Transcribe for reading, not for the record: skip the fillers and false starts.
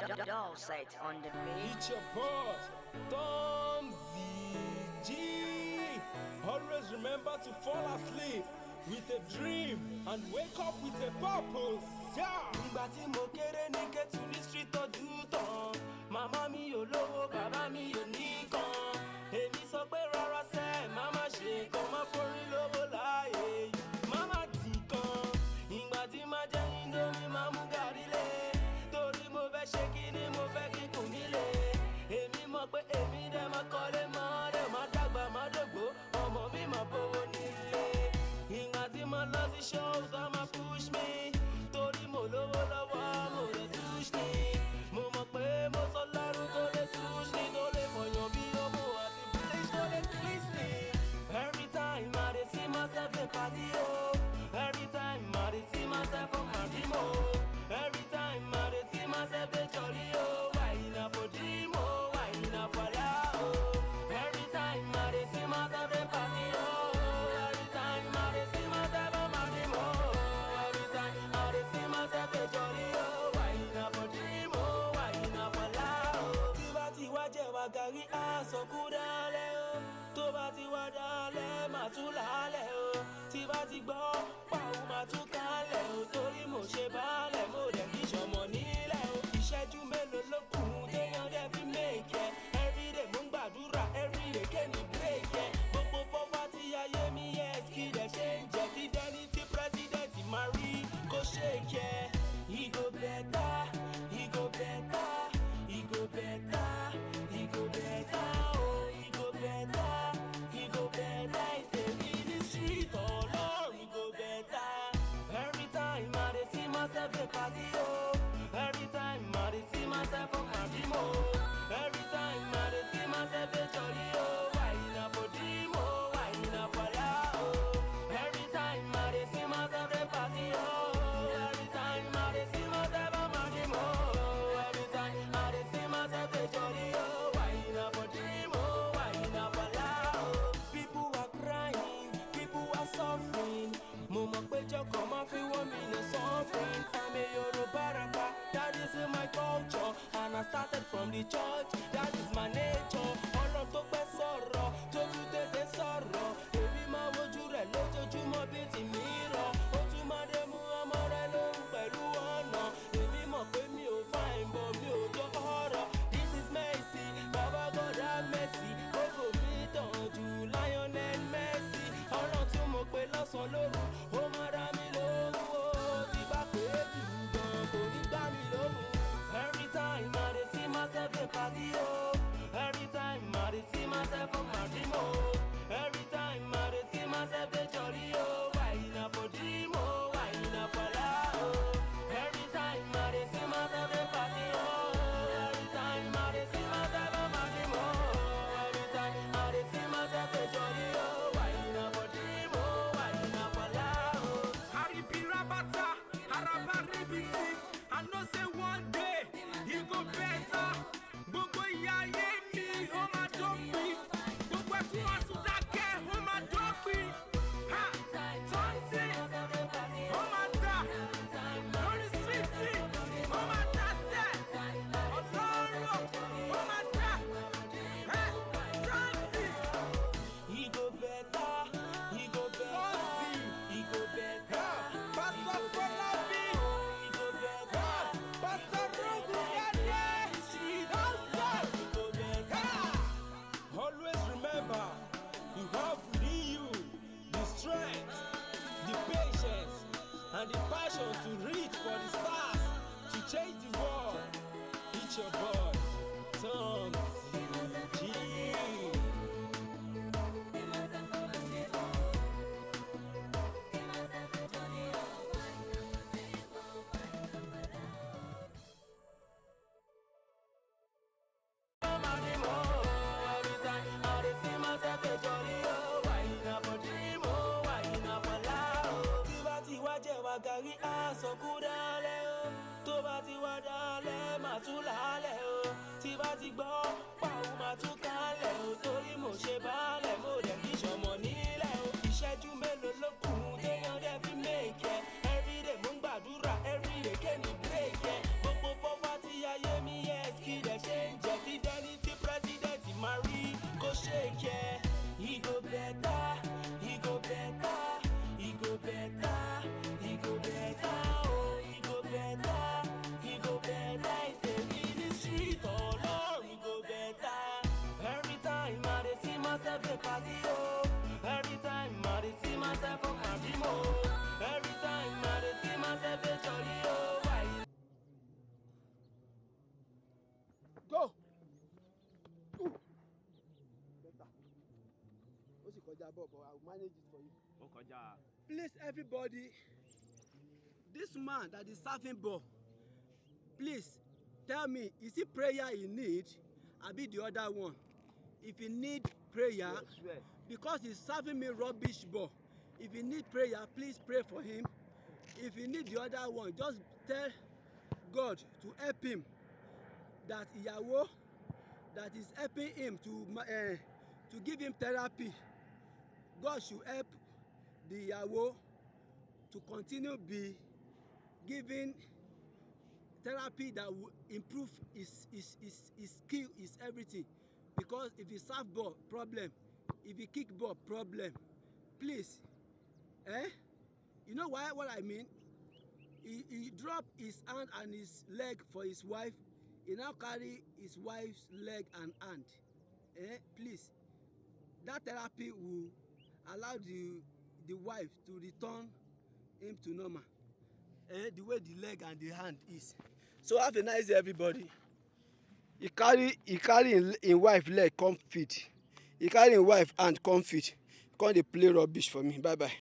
Doll set on the beat. It's your boss, Tom ZG. Always remember to fall asleep with a dream and wake up with a purpose. Yeah. Ìgbà tí mo kéré ní Kétu ní street tọ́jú tán. Màmá mi ò lówó, bàbá mi ò níkan. Èmi sọ pé rárá sẹ́, màmá ṣe nǹkan, má forí lówó láàyè. Màmá dì kan. Ìgbà tí má jẹ Indomie, má mú gàrí lé. Torí mo fẹ́ ṣe kíní, mo fẹ́ kíkùn nílé. Èmi mọ̀ pé èmi dẹ̀ máa kọ́lé mọ́, dẹ̀ máa dàgbà, máa dògbó. Ọmọ mi máa bówó nílé. Ìgbà tí mo lọ sí show, tó máa push me. Torí mo lówó lọ́wọ́, mo lè touch me. Mo mọ̀ pé mo sọ lọ́rùn tó lè touch me. Tó lè mọ̀yàn bí ọmọ àti bleach tó lè twist me. Every time I dey see myself in party, oh. Every time I dey see myself on my dream, oh. Every time I dey see myself dey jolly, oh. Why not for dream, oh? Why not for love, oh? Every time I dey see myself in party, oh. Every time I dey see myself on my dream, oh. Every time I dey see myself dey jolly, oh. Why not for dream, oh? Why not for love, oh? Tí bá ti wá jẹ́ wá gàrí, aṣọ kú dálẹ̀, oh. Tó bá ti wá dálẹ̀, màá tún lálẹ́, oh. Tí bá ti gbọ́ pàwọ́, màá tún kálẹ̀, oh. Torí mo ṣe bálẹ̀, mo dẹ̀ kí ṣọmọ nílẹ̀, oh. Ìṣẹ́jú mélòó ló kù téèyàn dẹ̀ fi make it. Everyday mo ń gbàdúrà, everyday kémi break it. Gbogbo poverty ayé mi yes kí dẹ̀ ṣe ń jẹ́ kí dẹ́ni tí president máa rí kó shake it. He go better, he go better, he go better, he go better, oh. He go better, he go better. Ìtẹ̀mí ní street ọlọ́run, he go better. Every time I dey see myself dey party, oh. Every time I dey see myself on my dream, oh. Every time I dey see myself dey jolly, oh. Why not for dream, oh? Why not for love, oh? Every time I dey see myself dey party, oh. Every time I dey see myself on my dream, oh. Every time I dey see myself dey jolly, oh. Why not for dream, oh? Why not for love, oh? People are crying, people are suffering. Mo mọ̀ pé jọkọ̀ máa fi wọ́n mi lè suffering. I'm a Yorùbá rapper, that is in my culture. And I started from the church, that is my nature. Ọ̀rọ̀ tó pẹ́ sọ̀rọ̀, tó tún tètè sọ̀rọ̀. Èmi máa wojú rẹ̀ lójoojúmọ́ bí ti mi rọ̀. Ó tún máa dé mú ọmọ rẹ̀ lóhùn pẹ̀lú ọ̀nà. Èmi mọ̀ pé mi ò fine but mi ò jọ ọ̀rọ̀. This is Messi, Baba God have mercy. Gbogbo mi tàn jù Lionel Messi. Ọ̀rọ̀ tí mo pè lọ́sàn-án lóru, ó máa dá mi lóhùn, ó ti bá pé jù gan kò ní gbá mi lóhùn. Every time I dey see myself dey party, oh. Every time I dey see myself on my dream, oh. Every time I dey see myself dey jolly, oh. Why not for dream, oh? Why not for love, oh? Every time I dey see myself dey party, oh. Every time I dey see myself on my dream, oh. Every time I dey see myself dey jolly, oh. Why not for dream, oh? Why not for love, oh? Aribi rabata, araba ribiti. I know say one day he go better. Gbogbo ìyà ayé mi, ó máa dópin. Gbogbo ẹkún àsùndákẹ́, ó máa dópin. Ha! Tọ́ntì, ó máa dà. Lórí síìtì, ó máa dà sẹ́. Ọ̀sọ́rọ̀, ó máa dà. Tọ́ntì. He go better, he go better, he go better. Pastor Fọlábí, He go better, Pastor Ruguyade, Pastor. he go better. Always remember, you have within you the strength, the patience, and the passion to reach for the stars, to change the world. It's your boy, Tom ZG. Every time I dey see myself dey jolly, oh. Why not for dream, oh? Why not for love, oh? Tí bá ti wá jẹ́ wá gàrí, aṣọ kú dálẹ̀, oh. Tó bá ti wá dálẹ̀, màá tún lálẹ́, oh. Tí bá ti gbọ́ pàwọ́, màá tún kálẹ̀, oh. Torí mo ṣe bálẹ̀, mo dẹ̀ kí ṣọmọ nílẹ̀, oh. Ìṣẹ́jú mélòó ló kù téèyàn dẹ̀ fi make it. Everyday mo ń gbàdúrà, everyday kémi break it. Gbogbo poverty ayé mi party, oh. Every time I dey see myself on my remote. Every time I dey see myself dey jolly, oh. Why? Go. Ooh. Better. Ó sì kọjá bọ̀, but I will manage it for you. Please, everybody, this man that is serving ball, please tell me, is it prayer he need? Abi the other one? If he need prayer, because he's serving me rubbish ball. If he need prayer, please pray for him. If he need the other one, just tell God to help him. That ìyàwó that is helping him to give him therapy. God should help the ìyàwó to continue be giving therapy that will improve his skill, his everything. Because if he serve ball, problem. If he kick ball, problem. Please, you know why? What I mean? He drop his hand and his leg for his wife. He now carry his wife's leg and hand. Please, that therapy will allow the wife to return him to normal. The way the leg and the hand is. So have a nice day, everybody. He carry him wife leg come fit. He carry him wife hand come fit. Come dey play rubbish for me. Bye bye.